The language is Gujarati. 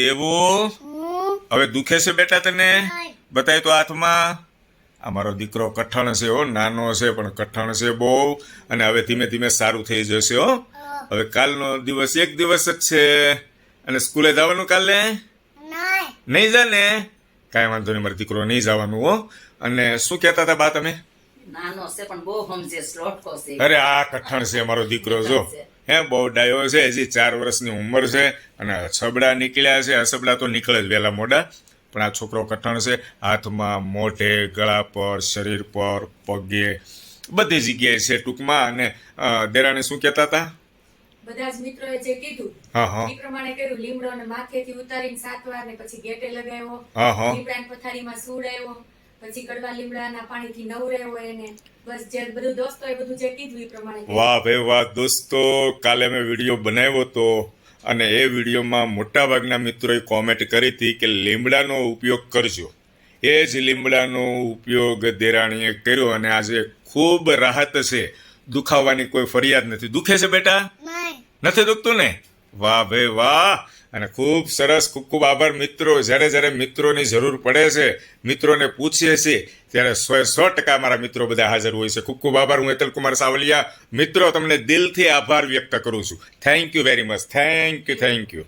તેવું હવે દુખે છે બેટા તને? બતાય તો હાથમાં. અમારો દીકરો કઠણ છે હો, નાનો છે પણ કઠણ છે બહુ, અને હવે ધીમે ધીમે સારું થઈ જશે હો. હવે કાલનો દિવસ એક દિવસ જ છે, અને સ્કૂલે જવાનું કાલે નહીં જા ને? કાંઈ વાંધો નહીં, મારો દીકરો નહીં જવાનું હો. અને શું કહેતા હતા બા તમે? નાનો છે પણ બહુ સમજે, સ્લોટકો છે. અરે આ કઠણ છે મારો દીકરો, જો હે બહુ ડાયો છે, હજી 4 વર્ષની ઉંમર છે, અને છબડા નીકળ્યા છે. અસબડા તો નીકળે જ વહેલા મોડા, પણ આ છોકરો કઠણ છે. હાથમાં, મોઢે, ગળા પર, શરીર પર, પગે, બધી જગ્યાએ છે ટૂંકમાં. અને દેરાણી શું કહેતા હતા? બધા જ મિત્રોએ જે કીધું એ પ્રમાણે કર્યું. લીમડો માથેથી ઉતારીને 7 વાર, ને પછી ગેટે લગાવ્યો, લીમડાની પથારીમાં સુવડાવ્યો, પછી કડવા લીમડાના પાણીથી નવરાવ્યો એને. બસ જે બધું દોસ્તોએ બધું જે કીધું એ પ્રમાણે. વાહ ભાઈ વાહ દોસ્તો, કાલે મેં વિડીયો બનાવ્યો હતો, અને એ વિડીયોમાં મોટાભાગના મિત્રોએ કોમેન્ટ કરી હતી કે લીમડાનો ઉપયોગ કરજો. એ જ લીમડાનો ઉપયોગ દેરાણીએ કર્યો, અને આજે ખૂબ રાહત છે. દુખાવાની કોઈ ફરિયાદ નથી. દુખે છે બેટા? નથી દુખતું ને? વાહ ભાઈ વાહ. અને ખૂબ સરસ, ખૂબ ખૂબ આભાર મિત્રો. જ્યારે મિત્રોની જરૂર પડે છે, મિત્રોને પૂછીએ છીએ, ત્યારે 100% મારા મિત્રો બધા હાજર હોય છે. ખૂબ ખૂબ આભાર. હું હેતલ કુમાર સાવલિયા મિત્રો તમને દિલથી આભાર વ્યક્ત કરું છું. Thank you very much. Thank you.